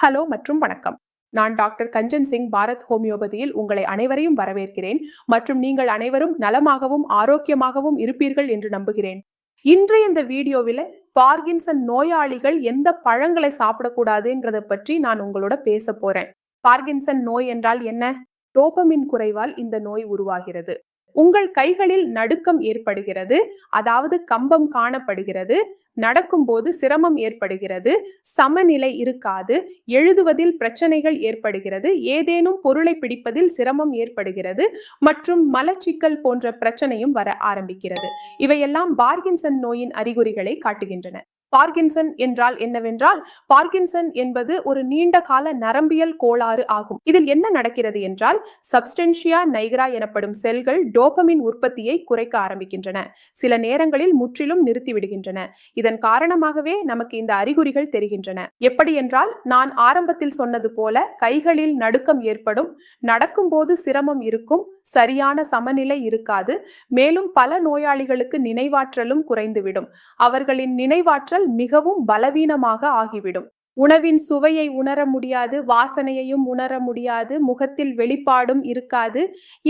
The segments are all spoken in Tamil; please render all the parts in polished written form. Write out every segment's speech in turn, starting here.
ஹலோ மற்றும் வணக்கம். நான் டாக்டர் கஞ்சன் சிங், பாரத் ஹோமியோபதியில் உங்களை அனைவரையும் வரவேற்கிறேன் மற்றும் நீங்கள் அனைவரும் நலமாகவும் ஆரோக்கியமாகவும் இருப்பீர்கள் என்று நம்புகிறேன். இன்றைய இந்த வீடியோவில் பார்கின்சன் நோயாளிகள் எந்த பழங்களை சாப்பிடக்கூடாதுங்கிறத பற்றி நான் உங்களோட பேச போறேன். பார்கின்சன் நோய் என்றால் என்ன? டோபமின் குறைவால் இந்த நோய் உருவாகிறது. உங்கள் கைகளில் நடுக்கம் ஏற்படுகிறது, அதாவது கம்பம் காணப்படுகிறது, நடக்கும்போது சிரமம் ஏற்படுகிறது, சமநிலை இருக்காது, எழுதுவதில் பிரச்சனைகள் ஏற்படுகிறது, ஏதேனும் பொருளை பிடிப்பதில் சிரமம் ஏற்படுகிறது மற்றும் மலச்சிக்கல் போன்ற பிரச்சனையும் வர ஆரம்பிக்கிறது. இவையெல்லாம் பார்கின்சன் நோயின் அறிகுறிகளை காட்டுகின்றன. பார்கின்சன் என்றால் என்னவென்றால், பார்கின்சன் என்பது ஒரு நீண்ட கால நரம்பியல் கோளாறு ஆகும். இதில் என்ன நடக்கிறது என்றால், சப்ஸ்டன்ஷியா நைக்ரா எனப்படும் செல்கள் டோபமின் உற்பத்தியை குறைக்க ஆரம்பிக்கின்றன. சில நேரங்களில் முற்றிலும் நிறுத்திவிடுகின்றன. இதன் காரணமாகவே நமக்கு இந்த அறிகுறிகள் தெரிகின்றன. எப்படி என்றால், நான் ஆரம்பத்தில் சொன்னது போல கைகளில் நடுக்கம் ஏற்படும், நடக்கும்போது சிரமம் இருக்கும், சரியான சமநிலை இருக்காது, மேலும் பல நோயாளிகளுக்கு நினைவாற்றலும் குறைந்துவிடும். அவர்களின் நினைவாற்றல் மிகவும் பலவீனமாக ஆகிவிடும். உணவின் சுவையை உணர முடியாது, வாசனையையும் உணர முடியாது, முகத்தில் வெளிப்பாடும் இருக்காது.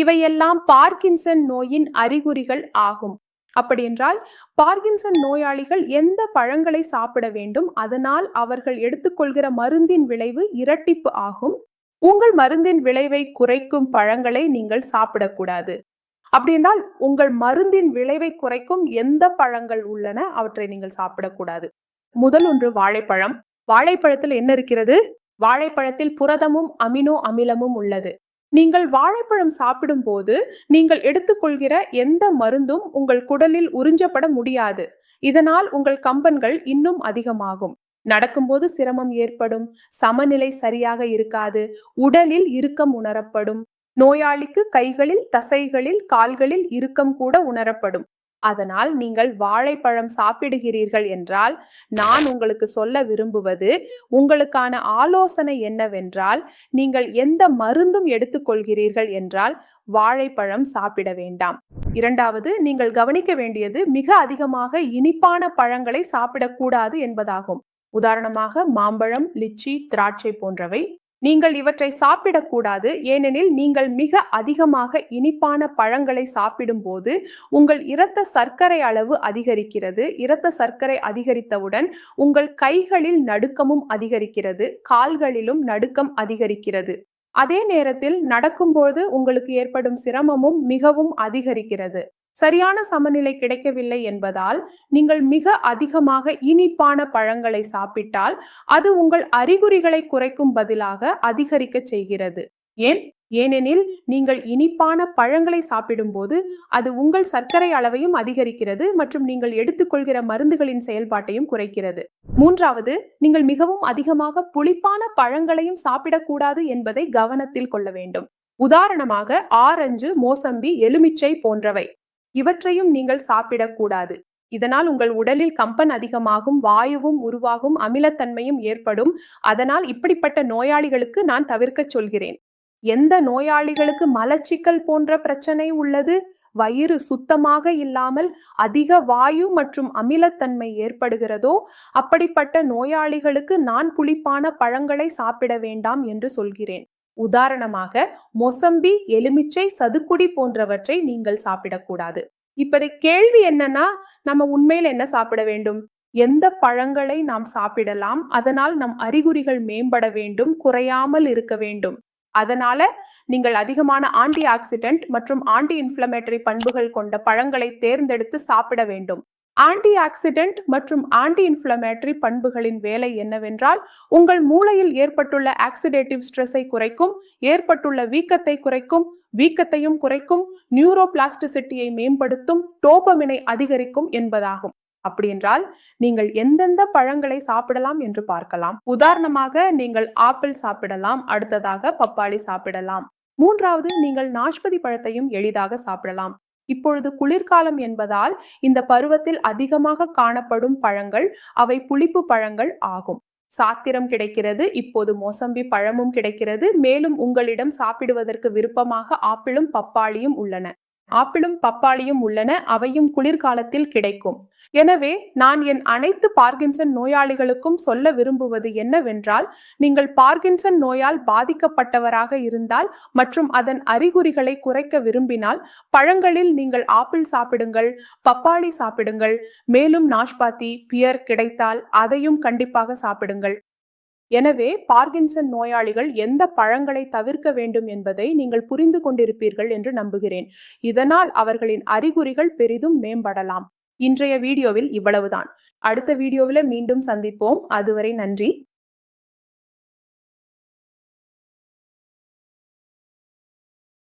இவையெல்லாம் பார்கின்சன் நோயின் அறிகுறிகள் ஆகும். அப்படியென்றால் பார்கின்சன் நோயாளிகள் எந்த பழங்களை சாப்பிட வேண்டும்? அதனால் அவர்கள் எடுத்துக்கொள்கிற மருந்தின் விளைவு இரட்டிப்பு ஆகும். உங்கள் மருந்தின் விளைவை குறைக்கும் பழங்களை நீங்கள் சாப்பிடக்கூடாது. அப்படி என்றால் உங்கள் மருந்தின் விளைவை குறைக்கும் எந்த பழங்கள் உள்ளன அவற்றை நீங்கள் சாப்பிடக்கூடாது. முதல் ஒன்று வாழைப்பழம். வாழைப்பழத்தில் என்ன இருக்கிறது? வாழைப்பழத்தில் புரதமும் அமினோ அமிலமும் உள்ளது. நீங்கள் வாழைப்பழம் சாப்பிடும் போது நீங்கள் எடுத்துக்கொள்கிற எந்த மருந்தும் உங்கள் குடலில் உறிஞ்சப்பட முடியாது. இதனால் உங்கள் கம்பன்கள் இன்னும் அதிகமாகும். நடக்கும்போது சிரமம் ஏற்படும், சமநிலை சரியாக இருக்காது, உடலில் இறுக்கம் உணரப்படும். நோயாளிக்கு கைகளில், தசைகளில், கால்களில் இறுக்கம் கூட உணரப்படும். அதனால் நீங்கள் வாழைப்பழம் சாப்பிடுகிறீர்கள் என்றால் நான் உங்களுக்கு சொல்ல விரும்புவது, உங்களுக்கான ஆலோசனை என்னவென்றால், நீங்கள் எந்த மருந்தும் எடுத்துக்கொள்கிறீர்கள் என்றால் வாழைப்பழம் சாப்பிட வேண்டாம். இரண்டாவது, நீங்கள் கவனிக்க வேண்டியது, மிக அதிகமாக இனிப்பான பழங்களை சாப்பிடக்கூடாது என்பதாகும். உதாரணமாக மாம்பழம், லிச்சி, திராட்சை போன்றவை. நீங்கள் இவற்றை சாப்பிடக்கூடாது. ஏனெனில் நீங்கள் மிக அதிகமாக இனிப்பான பழங்களை சாப்பிடும் போது உங்கள் இரத்த சர்க்கரை அளவு அதிகரிக்கிறது. இரத்த சர்க்கரை அதிகரித்தவுடன் உங்கள் கைகளில் நடுக்கமும் அதிகரிக்கிறது, கால்களிலும் நடுக்கம் அதிகரிக்கிறது. அதே நேரத்தில் நடக்கும்போது உங்களுக்கு ஏற்படும் சிரமமும் மிகவும் அதிகரிக்கிறது. சரியான சமநிலை கிடைக்கவில்லை என்பதால் நீங்கள் மிக அதிகமாக இனிப்பான பழங்களை சாப்பிட்டால் அது உங்கள் அறிகுறிகளை குறைக்கும் பதிலாக அதிகரிக்க செய்கிறது. ஏனெனில் நீங்கள் இனிப்பான பழங்களை சாப்பிடும்போது அது உங்கள் சர்க்கரை அளவையும் அதிகரிக்கிறது மற்றும் நீங்கள் எடுத்துக்கொள்கிற மருந்துகளின் செயல்பாட்டையும் குறைக்கிறது. மூன்றாவது, நீங்கள் மிகவும் அதிகமாக புளிப்பான பழங்களையும் சாப்பிடக்கூடாது என்பதை கவனத்தில் கொள்ள வேண்டும். உதாரணமாக ஆரஞ்சு, மோசம்பி, எலுமிச்சை போன்றவை. இவற்றையும் நீங்கள் சாப்பிடக்கூடாது. இதனால் உங்கள் உடலில் கம்பன் அதிகமாகும், வாயுவும் உருவாகும், அமிலத்தன்மையும் ஏற்படும். அதனால் இப்படிப்பட்ட நோயாளிகளுக்கு நான் தவிர்க்க சொல்கிறேன். எந்த நோயாளிகளுக்கு மலச்சிக்கல் போன்ற பிரச்சனை உள்ளது, வயிறு சுத்தமாக இல்லாமல் அதிக வாயு மற்றும் அமிலத்தன்மை ஏற்படுகிறதோ அப்படிப்பட்ட நோயாளிகளுக்கு நான் புளிப்பான பழங்களை சாப்பிட வேண்டாம் என்று சொல்கிறேன். உதாரணமாக மொசம்பி, எலுமிச்சை, சதுக்குடி போன்றவற்றை நீங்கள் சாப்பிடக்கூடாது. இப்ப கேள்வி என்னன்னா, நம்ம உண்மையில் என்ன சாப்பிட வேண்டும்? எந்த பழங்களை நாம் சாப்பிடலாம்? அதனால் நம் அறிகுறிகள் மேம்பட வேண்டும், குறையாமல் இருக்க வேண்டும். அதனால நீங்கள் அதிகமான ஆன்டி ஆக்சிடென்ட் மற்றும் ஆன்டி இன்ஃப்ளமேட்டரி பண்புகள் கொண்ட பழங்களை தேர்ந்தெடுத்து சாப்பிட வேண்டும். ஆன்டி ஆக்சிடென்ட் மற்றும் ஆன்டி இன்ஃப்ளமேட்டரி பண்புகளின் வேலை என்னவென்றால், உங்கள் மூளையில் ஏற்பட்டுள்ள ஆக்சிடேட்டிவ் ஸ்ட்ரெஸ்ஸை குறைக்கும், ஏற்பட்டுள்ள வீக்கத்தை குறைக்கும், வீக்கத்தையும் குறைக்கும், நியூரோபிளாஸ்டிசிட்டியை மேம்படுத்தும், டோபமினை அதிகரிக்கும் என்பதாகும். அப்படியென்றால் நீங்கள் எந்தெந்த பழங்களை சாப்பிடலாம் என்று பார்க்கலாம். உதாரணமாக நீங்கள் ஆப்பிள் சாப்பிடலாம், அடுத்ததாக பப்பாளி சாப்பிடலாம். மூன்றாவது, நீங்கள் நாஷ்பதி பழத்தையும் எளிதாக சாப்பிடலாம். இப்பொழுது குளிர்காலம் என்பதால் இந்த பருவத்தில் அதிகமாக காணப்படும் பழங்கள் அவை புளிப்பு பழங்கள் ஆகும். சாத்திரம் கிடைக்கிறது. இப்போது மோசம்பி பழமும் கிடைக்கிறது. மேலும் உங்களிடம் சாப்பிடுவதற்கு விருப்பமாக ஆப்பிளும் பப்பாளியும் உள்ளன. ஆப்பிளும் பப்பாளியும் உள்ளன, அவையும் குளிர்காலத்தில் கிடைக்கும். எனவே நான் என் அனைத்து பார்கின்சன் நோயாளிகளுக்கும் சொல்ல விரும்புவது என்னவென்றால், நீங்கள் பார்கின்சன் நோயால் பாதிக்கப்பட்டவராக இருந்தால் மற்றும் அதன் அறிகுறிகளை குறைக்க விரும்பினால் பழங்களில் நீங்கள் ஆப்பிள் சாப்பிடுங்கள், பப்பாளி சாப்பிடுங்கள். மேலும் நாஷ்பாத்தி, பியர் கிடைத்தால் அதையும் கண்டிப்பாக சாப்பிடுங்கள். எனவே பார்கின்சன் நோயாளிகள் எந்த பழங்களை தவிர்க்க வேண்டும் என்பதை நீங்கள் புரிந்து கொண்டிருப்பீர்கள் என்று நம்புகிறேன். இதனால் அவர்களின் அறிகுறிகள் பெரிதும் மேம்படலாம். இன்றைய வீடியோவில் இவ்வளவுதான். அடுத்த வீடியோவில் மீண்டும் சந்திப்போம். அதுவரை நன்றி.